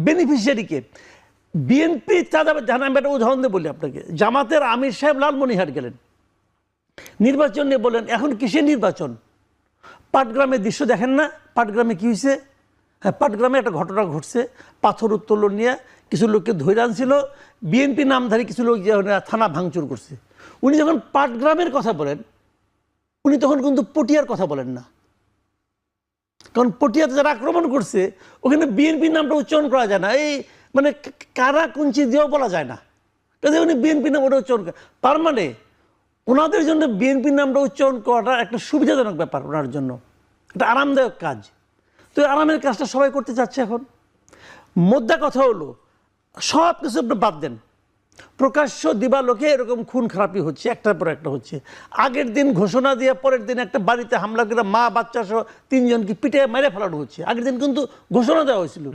বেনিফিশিয়ারিকে বিএনপি চাঁদাবাজ, আমি একটা উদাহরণ দিয়ে বলি আপনাকে। জামাতের আমির সাহেব লালমনিরহাট গেলেন, নির্বাচন নিয়ে বললেন এখন কিসের নির্বাচন? পাটগ্রামের দৃশ্য দেখেন না? পাটগ্রামে কি হয়েছে? হ্যাঁ, পাটগ্রামে একটা ঘটনা ঘটছে, পাথর উত্তোলন নিয়ে কিছু লোককে ধরে আনছিল, বিএনপি নামধারী কিছু লোক যে থানা ভাঙচুর করছে। উনি যখন পাটগ্রামের কথা বলেন, উনি তখন কিন্তু পটিয়ার কথা বলেন না, কারণ পটিয়াতে যারা আক্রমণ করছে ওখানে বিএনপির নামটা উচ্চারণ করা যায় না, এই মানে কারা কুঞ্চি দিয়েও বলা যায় না, কাজে উনি বিএনপির নাম ওটা উচ্চারণ করে। তার মানে ওনাদের জন্য বিএনপির নামটা উচ্চারণ করাটা একটা সুবিধাজনক ব্যাপার, ওনার জন্য একটা আরামদায়ক কাজ। তো আরামের কাজটা সবাই করতে চাচ্ছে এখন। মোদ্দা কথা হলো সব কিছু আপনি বাদ দেন, প্রকাশ্য দিবালোকে এরকম খুন খারাপি হচ্ছে, একটার পর একটা হচ্ছে। আগের দিন ঘোষণা দিয়ে পরের দিন একটা বাড়িতে হামলা করে মা বাচ্চা সহ 3 জনকে পিটে মেরে ফেলানো হচ্ছে। আগের দিন কিন্তু ঘোষণা দেওয়া হয়েছিল।